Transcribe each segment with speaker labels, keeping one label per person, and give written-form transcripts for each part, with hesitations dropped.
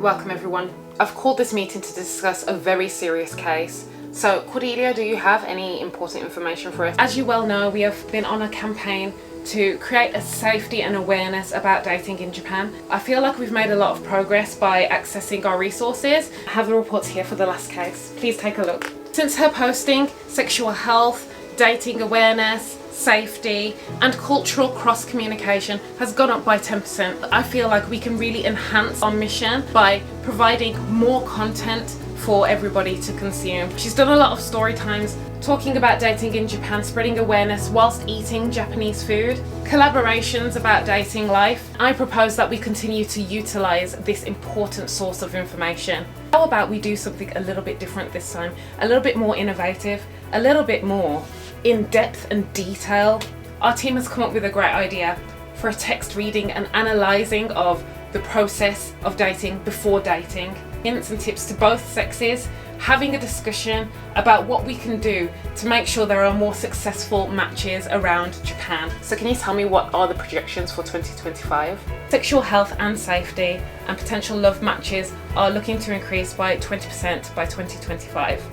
Speaker 1: Welcome everyone. I've called this meeting to discuss a very serious case. So Cordelia, do you have any important information for us? As you well know, we have been on a campaign to create a safety and awareness about dating in Japan. I feel like we've made a lot of progress by accessing our resources. I have the reports here for the last case. Please take a look. Since her posting, sexual health, dating awareness, safety and cultural cross-communication has gone up by 10%. I feel like we can really enhance our mission by providing more content for everybody to consume. She's done a lot of story times talking about dating in Japan, spreading awareness whilst eating Japanese food, collaborations about dating life. I propose that we continue to utilize this important source of information. How about we do something a little bit different this time, a little bit more innovative, a little bit more in depth and detail. Our team has come up with a great idea for a text reading and analysing of the process of dating before dating. Hints and tips to both sexes, having a discussion about what we can do to make sure there are more successful matches around Japan. So can you tell me what are the projections for 2025? Sexual health and safety and potential love matches are looking to increase by 20% by 2025.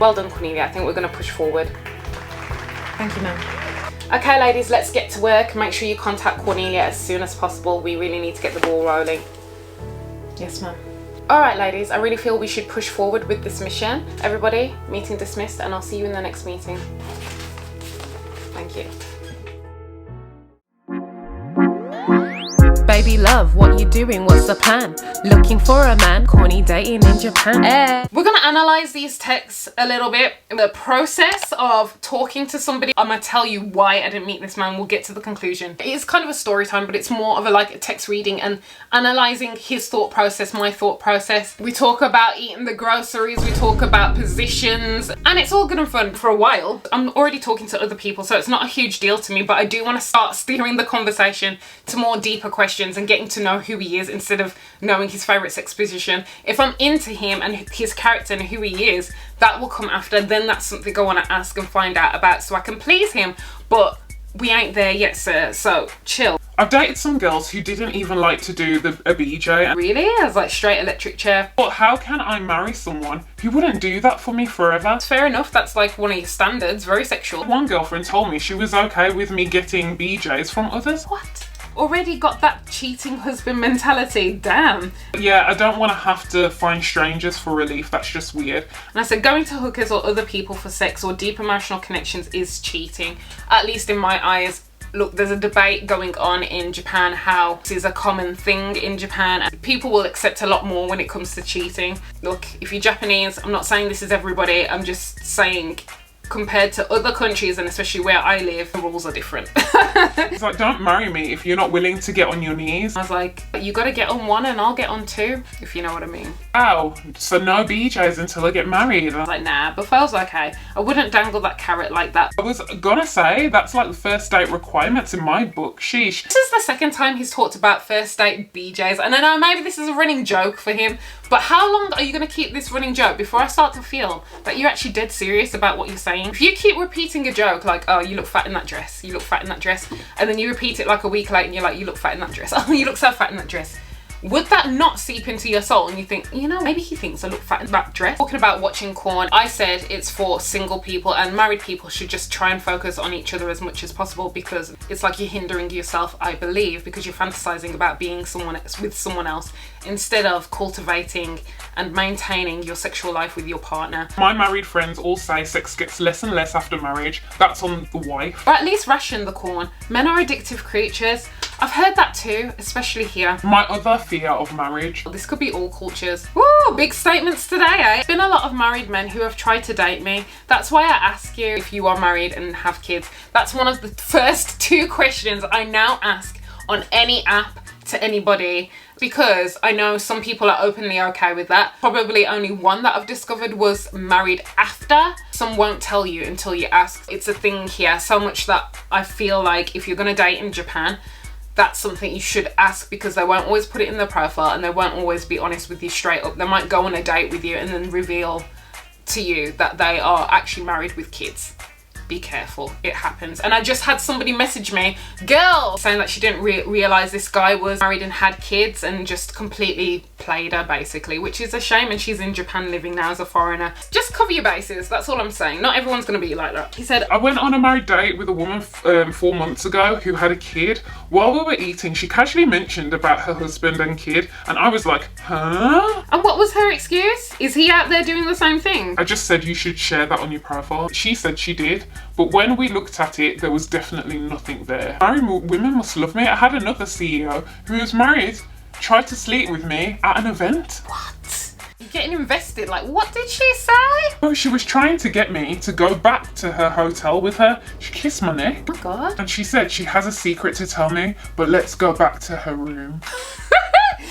Speaker 1: Well done, Cornelia. I think we're going to push forward. Thank you, ma'am. Okay, ladies, let's get to work. Make sure you contact Cornelia as soon as possible. We really need to get the ball rolling. Yes, ma'am. All right, ladies, I really feel we should push forward with this mission. Everybody, meeting dismissed, and I'll see you in the next meeting. Thank you.
Speaker 2: Baby love, what you doing? What's the plan? Looking for a man, corny dating in Japan.
Speaker 1: We're gonna analyze these texts a little bit. The process of talking to somebody, I'm gonna tell you why I didn't meet this man. We'll get to the conclusion. It is kind of a story time, but it's more of a text reading and analyzing his thought process, my thought process. We talk about eating the groceries, we talk about positions, and it's all good and fun for a while. I'm already talking to other people, so it's not a huge deal to me, but I do want to start steering the conversation to more deeper questions and getting to know who he is instead of knowing his favourite sex position. If I'm into him and his character and who he is, that will come after. Then that's something I want to ask and find out about so I can please him. But we ain't there yet, sir, so chill.
Speaker 3: I've dated some girls who didn't even like to do a BJ.
Speaker 1: Really? I was like straight electric chair.
Speaker 3: But how can I marry someone who wouldn't do that for me forever?
Speaker 1: Fair enough, that's like one of your standards, very sexual.
Speaker 3: One girlfriend told me she was okay with me getting BJs from others.
Speaker 1: What? Already got that cheating husband mentality, damn.
Speaker 3: Yeah, I don't want to have to find strangers for relief, that's just weird.
Speaker 1: And I said going to hookers or other people for sex or deep emotional connections is cheating, at least in my eyes. Look, there's a debate going on in Japan how this is a common thing in Japan and people will accept a lot more when it comes to cheating. Look, if you're Japanese, I'm not saying this is everybody, I'm just saying compared to other countries and especially where I live, the rules are different.
Speaker 3: It's like, don't marry me if you're not willing to get on your knees.
Speaker 1: I was like, you gotta get on one and I'll get on two, if you know what I mean.
Speaker 3: Wow, so no BJs until I get married.
Speaker 1: I was like, nah, but Buffalo's okay. I wouldn't dangle that carrot like that.
Speaker 3: I was gonna say, that's like the first date requirements in my book, sheesh.
Speaker 1: This is the second time he's talked about first date BJs, and I know maybe this is a running joke for him, but how long are you gonna keep this running joke before I start to feel that you're actually dead serious about what you're saying? If you keep repeating a joke like, oh, you look fat in that dress, you look fat in that dress, and then you repeat it like a week later and you're like, you look fat in that dress, oh, you look so fat in that dress, would that not seep into your soul and you think, you know, maybe he thinks I look fat in that dress? Talking about watching porn, I said it's for single people and married people should just try and focus on each other as much as possible because it's like you're hindering yourself, I believe, because you're fantasizing about being someone else with someone else instead of cultivating and maintaining your sexual life with your partner.
Speaker 3: My married friends all say sex gets less and less after marriage. That's on the wife.
Speaker 1: Or at least ration the corn. Men are addictive creatures. I've heard that too, especially here.
Speaker 3: My other fear of marriage.
Speaker 1: This could be all cultures. Woo, big statements today, eh? There's been a lot of married men who have tried to date me. That's why I ask you if you are married and have kids. That's one of the first two questions I now ask on any app to anybody because I know some people are openly okay with that. Probably only one that I've discovered was married after. Some won't tell you until you ask. It's a thing here so much that I feel like if you're gonna date in Japan, that's something you should ask because they won't always put it in their profile and they won't always be honest with you straight up. They might go on a date with you and then reveal to you that they are actually married with kids. be careful, it happens. And I just had somebody message me, girl, saying that she didn't realize this guy was married and had kids and just completely played her basically, which is a shame. And she's in Japan living now as a foreigner. Just cover your bases, that's all I'm saying. Not everyone's gonna be like that. He said,
Speaker 3: I went on a married date with a woman 4 months ago who had a kid. While we were eating, she casually mentioned about her husband and kid, and I was like, huh?
Speaker 1: and what was her excuse? Is he out there doing the same thing?
Speaker 3: I just said you should share that on your profile. She said she did, but when we looked at it, there was definitely nothing there. Married women must love me. I had another CEO who was married, tried to sleep with me at an event.
Speaker 1: What? You're getting invested. Like, what did she say?
Speaker 3: Oh, she was trying to get me to go back to her hotel with her. She kissed my neck.
Speaker 1: Oh my God.
Speaker 3: And she said she has a secret to tell me, but let's go back to her room.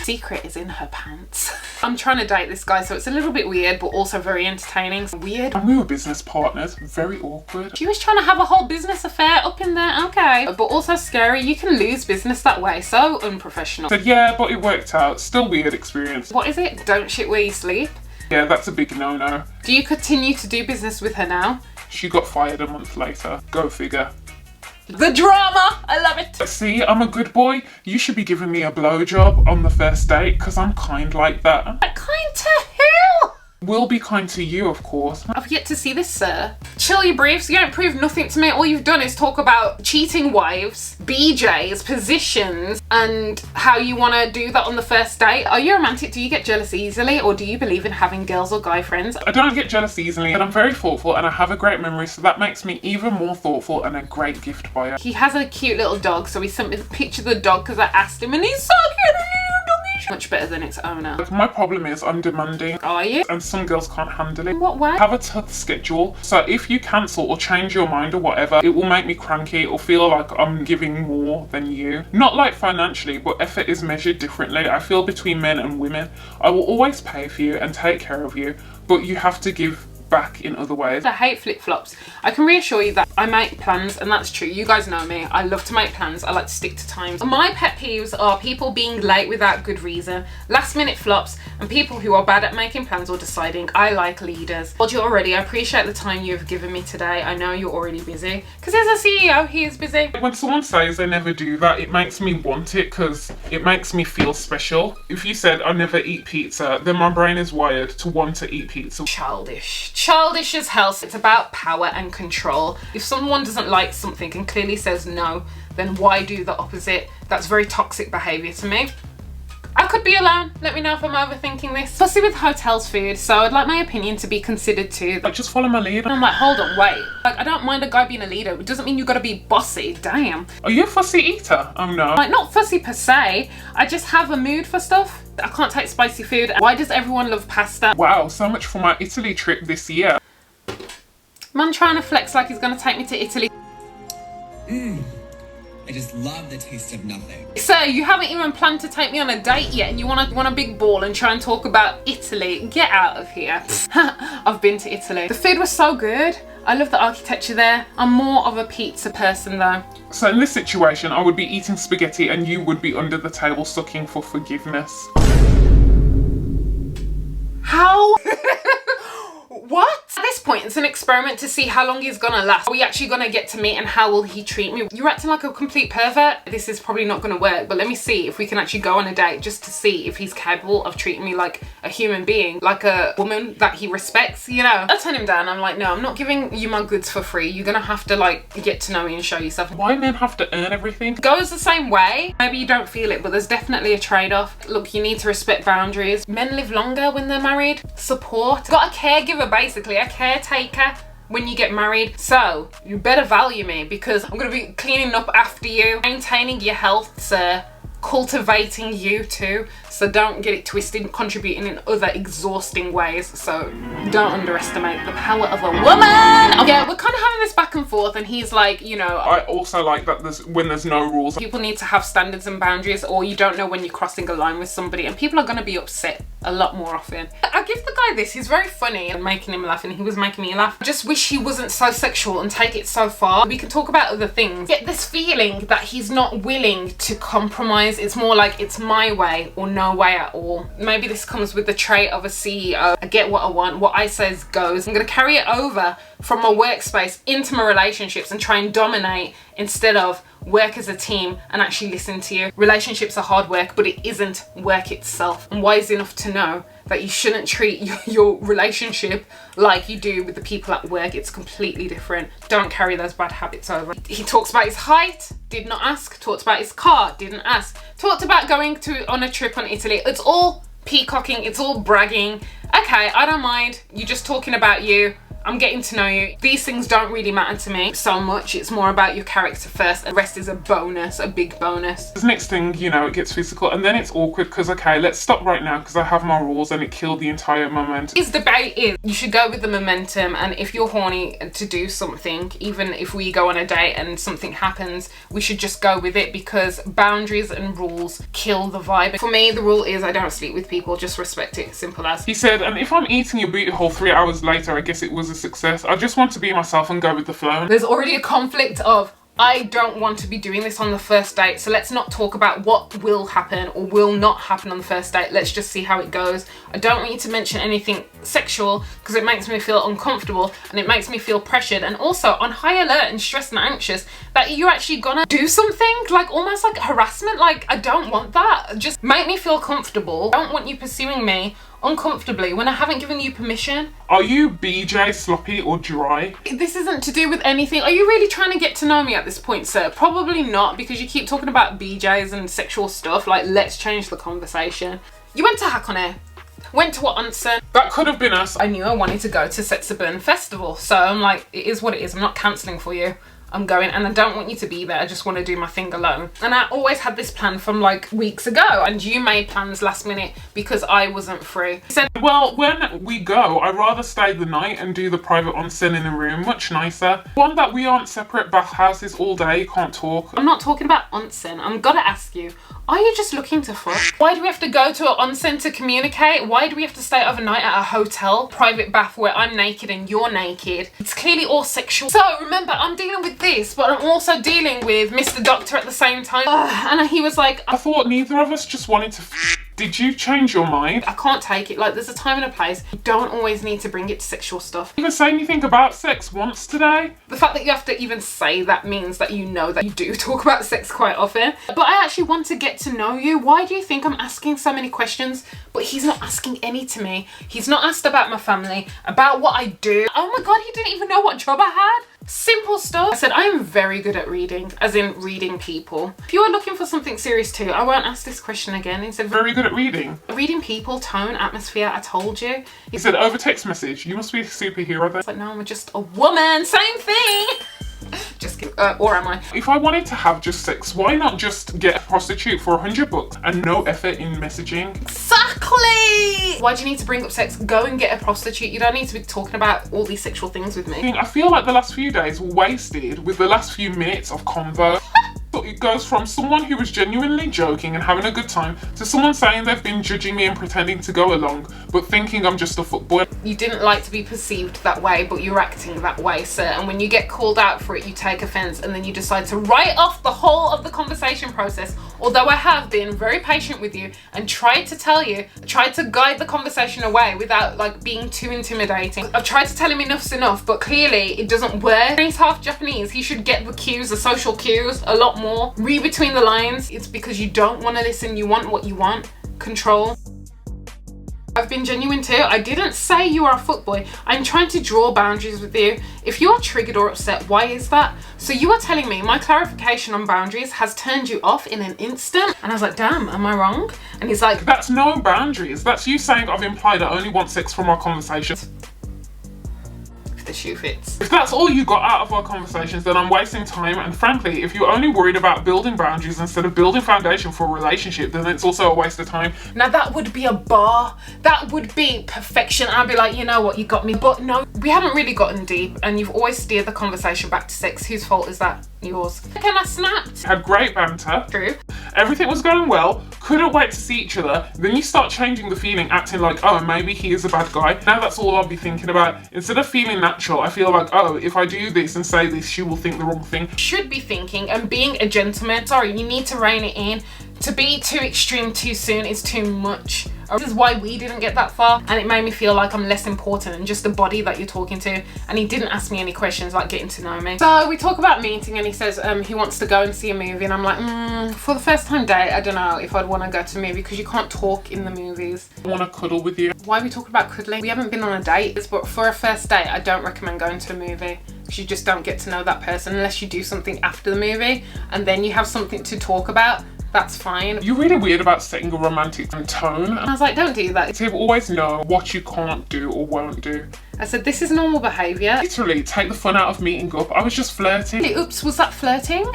Speaker 1: Secret is in her pants. I'm trying to date this guy, so it's a little bit weird, but also very entertaining. Weird.
Speaker 3: And we were business partners. Very awkward.
Speaker 1: She was trying to have a whole business affair up in there, okay. But also scary, you can lose business that way. So unprofessional.
Speaker 3: Said, yeah, but it worked out. Still weird experience.
Speaker 1: What is it? Don't shit where you sleep?
Speaker 3: Yeah, that's a big no-no.
Speaker 1: Do you continue to do business with her now?
Speaker 3: She got fired a month later. Go figure.
Speaker 1: The drama! I love it!
Speaker 3: See, I'm a good boy. You should be giving me a blowjob on the first date, because I'm kind like that.
Speaker 1: Kind to who?
Speaker 3: Will be kind to you, of course.
Speaker 1: I've yet to see this, sir. Chill your briefs. You don't prove nothing to me. All you've done is talk about cheating wives, BJs, positions, and how you want to do that on the first date. Are you romantic? Do you get jealous easily, or do you believe in having girls or guy friends?
Speaker 3: I don't get jealous easily, but I'm very thoughtful and I have a great memory, so that makes me even more thoughtful and a great gift buyer.
Speaker 1: He has a cute little dog, so he sent me the picture of the dog because I asked him, and he's so cute. Much better than its owner.
Speaker 3: My problem is I'm demanding.
Speaker 1: Are you?
Speaker 3: And some girls can't handle it.
Speaker 1: In what way?
Speaker 3: Have a tough schedule. So if you cancel or change your mind or whatever, it will make me cranky or feel like I'm giving more than you. Not like financially, but effort is measured differently. I feel between men and women. I will always pay for you and take care of you, but you have to give back in other ways.
Speaker 1: I hate flip-flops. I can reassure you that I make plans, and that's true. You guys know me. I love to make plans. I like to stick to times. My pet peeves are people being late without good reason, last minute flops, and people who are bad at making plans or deciding. I like leaders. Told you already, I appreciate the time you've given me today. I know you're already busy. Because as a CEO, he is busy.
Speaker 3: When someone says they never do that, it makes me want it because it makes me feel special. If you said I never eat pizza, then my brain is wired to want to eat pizza.
Speaker 1: Childish. Childish as hell. It's about power and control. If someone doesn't like something and clearly says no, then why do the opposite? That's very toxic behaviour to me. I could be alone. Let me know if I'm overthinking this. Fussy with hotels food, so I'd like my opinion to be considered too.
Speaker 3: Like, just follow my lead.
Speaker 1: And I'm like, hold on, wait. Like, I don't mind a guy being a leader. It doesn't mean you gotta be bossy. Damn.
Speaker 3: Are you a fussy eater? Oh no.
Speaker 1: Like, not fussy per se. I just have a mood for stuff. I can't take spicy food. Why does everyone love pasta?
Speaker 3: Wow, so much for my Italy trip this year.
Speaker 1: Man trying to flex like he's gonna take me to Italy.
Speaker 4: I just love the taste of nothing.
Speaker 1: Sir, you haven't even planned to take me on a date yet and you want a big ball and try and talk about Italy. Get out of here. I've been to Italy. The food was so good. I love the architecture there. I'm more of a pizza person though.
Speaker 3: So in this situation, I would be eating spaghetti and you would be under the table sucking for forgiveness.
Speaker 1: How? What? At this point, it's an experiment to see how long he's gonna last. Are we actually gonna get to meet and how will he treat me? You're acting like a complete pervert. This is probably not gonna work, but let me see if we can actually go on a date just to see if he's capable of treating me like a human being, like a woman that he respects, you know? I turn him down. I'm like, no, I'm not giving you my goods for free. You're gonna have to like get to know me and show yourself.
Speaker 3: Why men have to earn everything?
Speaker 1: Goes the same way. Maybe you don't feel it, but there's definitely a trade-off. Look, you need to respect boundaries. Men live longer when they're married. Support. Got a caregiver, basically, a caretaker when you get married. So you better value me because I'm gonna be cleaning up after you, maintaining your health, sir, cultivating you too. So don't get it twisted, contributing in other exhausting ways. So don't underestimate the power of a woman. Yeah, we're kind of having this back and forth and he's like, you know,
Speaker 3: I also like that when there's no rules.
Speaker 1: People need to have standards and boundaries, or you don't know when you're crossing a line with somebody and people are going to be upset a lot more often. I give the guy this, he's very funny and making him laugh, and he was making me laugh. I just wish he wasn't so sexual and take it so far. We can talk about other things. Get this feeling that he's not willing to compromise. It's more like it's my way or no no way at all. Maybe this comes with the trait of a CEO. I get what I want, what I says goes. I'm gonna carry it over from my workspace into my relationships and try and dominate instead of work as a team and actually listen to you. Relationships are hard work, but it isn't work itself. I'm wise enough to know that you shouldn't treat your relationship like you do with the people at work. It's completely different. Don't carry those bad habits over. He talks about his height, did not ask. Talked about his car, didn't ask. Talked about going on a trip on Italy. It's all peacocking, it's all bragging. Okay, I don't mind. You're just talking about you. I'm getting to know you. These things don't really matter to me so much. It's more about your character first. The rest is a bonus, a big bonus.
Speaker 3: The next thing, you know, it gets physical and then it's awkward because, okay, let's stop right now because I have my rules and it killed the entire moment.
Speaker 1: His debate is you should go with the momentum, and if you're horny to do something, even if we go on a date and something happens, we should just go with it because boundaries and rules kill the vibe. For me, the rule is I don't sleep with people, just respect it, simple as.
Speaker 3: He said, and if I'm eating your booty hole 3 hours later, I guess it was a success. I just want to be myself and go with the flow.
Speaker 1: There's already a conflict of I don't want to be doing this on the first date, so let's not talk about what will happen or will not happen on the first date. Let's just see how it goes. I don't want you to mention anything sexual because it makes me feel uncomfortable and it makes me feel pressured and also on high alert and stressed and anxious that you're actually gonna do something like almost like harassment. Like, I don't want that. Just make me feel comfortable. I don't want you pursuing me uncomfortably when I haven't given you permission.
Speaker 3: Are you BJ, sloppy or dry?
Speaker 1: This isn't to do with anything. Are you really trying to get to know me at this point, sir? Probably not, because you keep talking about BJs and sexual stuff. Like, let's change the conversation. You went to Hakone, went to what onsen.
Speaker 3: That could have been us.
Speaker 1: I knew I wanted to go to Setsuburn Festival, so I'm like, it is what it is. I'm not cancelling for you. I'm going, and I don't want you to be there. I just want to do my thing alone. And I always had this plan from like weeks ago, and you made plans last minute because I wasn't free. He said,
Speaker 3: well, when we go, I'd rather stay the night and do the private onsen in the room, much nicer. One that we aren't separate bathhouses all day, can't talk.
Speaker 1: I'm not talking about onsen. I'm gonna ask you, are you just looking to fuck? Why do we have to go to an onsen to communicate? Why do we have to stay overnight at a hotel, private bath where I'm naked and you're naked? It's clearly all sexual. So remember, I'm dealing with this, but I'm also dealing with Mr. Doctor at the same time. And he was like,
Speaker 3: I thought neither of us just wanted to Did you change your mind?
Speaker 1: I can't take it. Like, there's a time and a place. You don't always need to bring it to sexual stuff.
Speaker 3: Even say anything about sex once today?
Speaker 1: The fact that you have to even say that means that you know that you do talk about sex quite often. But I actually want to get to know you. Why do you think I'm asking so many questions? But he's not asking any to me. He's not asked about my family, about what I do. Oh my God, he didn't even know what job I had. Simple stuff. I said, I am very good at reading, as in reading people. If you are looking for something serious too, I won't ask this question again. He said,
Speaker 3: very good at reading?
Speaker 1: Reading people, tone, atmosphere, I told you.
Speaker 3: He said, over text message, you must be a superhero then.
Speaker 1: It's like, no, I'm just a woman, same thing. Just kidding, or am I?
Speaker 3: If I wanted to have just sex, why not just get a prostitute for $100 and no effort in messaging?
Speaker 1: Exactly! Why do you need to bring up sex? Go and get a prostitute. You don't need to be talking about all these sexual things with me.
Speaker 3: I feel like the last few days were wasted with the last few minutes of convo. It goes from someone who was genuinely joking and having a good time to someone saying they've been judging me and pretending to go along, but thinking I'm just a fuckboy.
Speaker 1: You didn't like to be perceived that way, but you're acting that way, sir. And when you get called out for it, you take offense and then you decide to write off the whole of the conversation process. Although I have been very patient with you and tried to tell you, tried to guide the conversation away without like being too intimidating. I've tried to tell him enough's enough, but clearly it doesn't work. He's half Japanese. He should get the cues, the social cues, a lot more. Read between the lines. It's because you don't want to listen. You want what you want. Control. I've been genuine too. I didn't say you are a fuckboy. I'm trying to draw boundaries with you. If you are triggered or upset, why is that? So you are telling me my clarification on boundaries has turned you off in an instant? And I was like, damn, am I wrong? And he's like,
Speaker 3: that's no boundaries. That's you saying I've implied I only want sex from our conversations.
Speaker 1: The shoe fits.
Speaker 3: If that's all you got out of our conversations, then I'm wasting time, and frankly, if you're only worried about building boundaries instead of building foundation for a relationship, then it's also a waste of time.
Speaker 1: Now that would be a bar. That would be perfection. I'd be like, you know what, you got me. But no, we haven't really gotten deep, and you've always steered the conversation back to sex. Whose fault is that? Yours. Again, I snapped.
Speaker 3: Had great banter.
Speaker 1: True.
Speaker 3: Everything was going well. Couldn't wait to see each other. Then you start changing the feeling, acting like, oh, maybe he is a bad guy. Now that's all I'll be thinking about. Instead of feeling natural, I feel like, oh, if I do this and say this, she will think the wrong thing.
Speaker 1: Should be thinking and being a gentleman. Sorry, you need to rein it in. To be too extreme too soon is too much. This is why we didn't get that far, and it made me feel like I'm less important than just the body that you're talking to. And he didn't ask me any questions like getting to know me. So we talk about meeting, and he says he wants to go and see a movie, and I'm like, for the first time date, I don't know if I'd want to go to a movie because you can't talk in the movies.
Speaker 3: I want to cuddle with you.
Speaker 1: Why are we talking about cuddling? We haven't been on a date, but for a first date, I don't recommend going to a movie because you just don't get to know that person unless you do something after the movie and then you have something to talk about. That's fine.
Speaker 3: You're really weird about setting a romantic tone.
Speaker 1: I was like, don't do that.
Speaker 3: People always know what you can't do or won't do.
Speaker 1: I said, this is normal behaviour.
Speaker 3: Literally, take the fun out of meeting up. I was just flirting.
Speaker 1: Oops, was that flirting?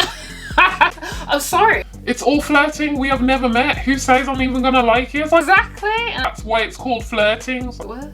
Speaker 1: I'm sorry.
Speaker 3: It's all flirting. We have never met. Who says I'm even gonna like you? It's like,
Speaker 1: Exactly.
Speaker 3: that's why it's called flirting.
Speaker 1: What?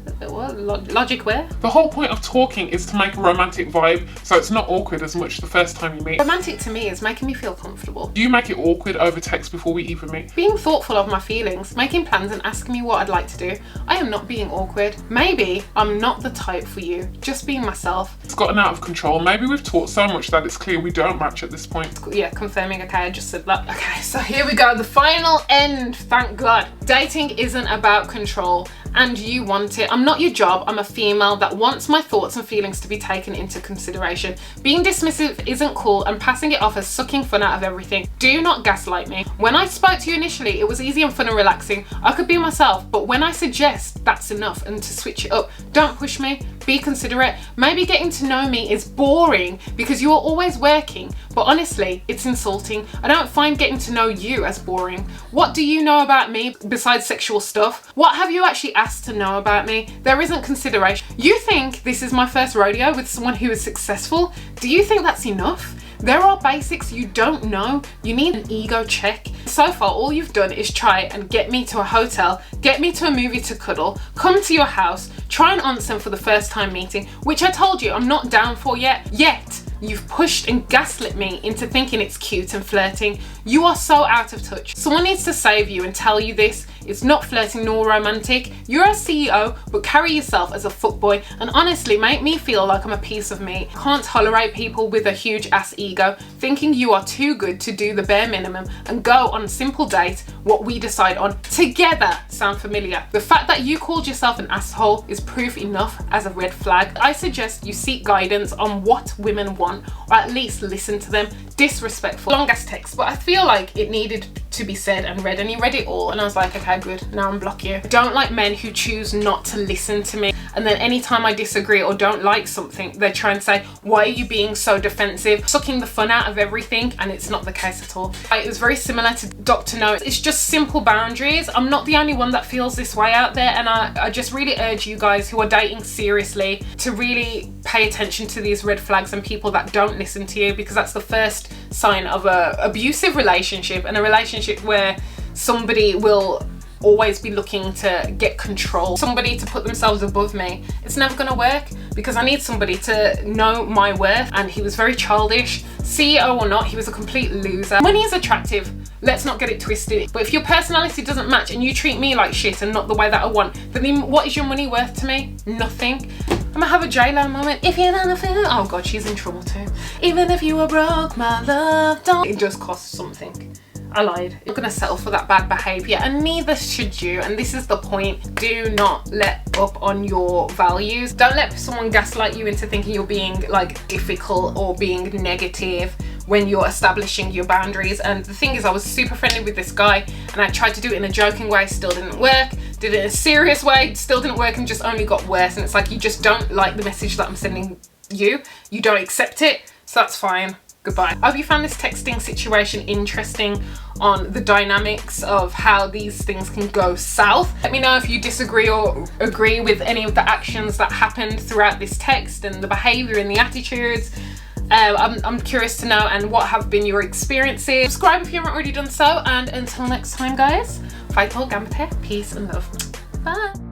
Speaker 1: Logic where?
Speaker 3: The whole point of talking is to make a romantic vibe, so it's not awkward as much the first time you meet.
Speaker 1: Romantic to me is making me feel comfortable.
Speaker 3: Do you make it awkward over text before we even meet?
Speaker 1: Being thoughtful of my feelings, making plans and asking me what I'd like to do. I am not being awkward. Maybe I'm not the type for you. Just being myself.
Speaker 3: It's gotten out of control. Maybe we've talked so much that it's clear we don't match at this point.
Speaker 1: Yeah, confirming. Okay, I just said that. Okay, so here we go. The final end, thank God. Dating isn't about control and you want it. I'm not your job. I'm a female that wants my thoughts and feelings to be taken into consideration. Being dismissive isn't cool and passing it off as sucking fun out of everything. Do not gaslight me. When I spoke to you initially, it was easy and fun and relaxing. I could be myself, but when I suggest that's enough and to switch it up, don't push me. Be considerate. Maybe getting to know me is boring because you are always working, but honestly, it's insulting. I don't find getting to know you as boring. What do you know about me besides sexual stuff? What have you actually asked to know about me? There isn't consideration. You think this is my first rodeo with someone who is successful? Do you think that's enough? There are basics you don't know. You need an ego check. So far, all you've done is try and get me to a hotel, get me to a movie to cuddle, come to your house, try and onsen for the first time meeting, which I told you I'm not down for yet. You've pushed and gaslit me into thinking it's cute and flirting. You are so out of touch. Someone needs to save you and tell you this. It's not flirting nor romantic. You're a CEO, but carry yourself as a fuckboy and honestly make me feel like I'm a piece of meat. Can't tolerate people with a huge ass ego, thinking you are too good to do the bare minimum and go on a simple date, what we decide on together. Sound familiar? The fact that you called yourself an asshole is proof enough as a red flag. I suggest you seek guidance on what women want, or at least listen to them. Disrespectful. Long ass text, but I feel like it needed to be said and read, and he read it all and I was like, okay, good, now I'm block you. I don't like men who choose not to listen to me, and then anytime I disagree or don't like something, they try and say, why are you being so defensive, sucking the fun out of everything, and it's not the case at all. It was very similar to Dr. No. It's just simple boundaries. I'm not the only one that feels this way out there, and I just really urge you guys who are dating seriously to really pay attention to these red flags and people that don't listen to you, because that's the first sign of a abusive relationship, and a relationship where somebody will always be looking to get control, somebody to put themselves above me. It's never gonna work because I need somebody to know my worth, and he was very childish. CEO or not, he was a complete loser. Money is attractive, let's not get it twisted, but if your personality doesn't match and you treat me like shit and not the way that I want, then what is your money worth to me? Nothing. I'm gonna have a J-Lo moment. If you don't feel, oh God, she's in trouble too. Even if you were broke, my love, don't. It just costs something. I lied. You're gonna settle for that bad behavior, and neither should you. And this is the point. Do not let up on your values. Don't let someone gaslight you into thinking you're being like difficult or being negative when you're establishing your boundaries. And the thing is, I was super friendly with this guy and I tried to do it in a joking way, still didn't work. Did it in a serious way, still didn't work, and just only got worse. And it's like, you just don't like the message that I'm sending you. You don't accept it, so that's fine. Goodbye. I hope you found this texting situation interesting on the dynamics of how these things can go south. Let me know if you disagree or agree with any of the actions that happened throughout this text and the behavior and the attitudes. I'm curious to know, and what have been your experiences. Subscribe if you haven't already done so, and until next time guys, fight all gambite, peace and love. Bye.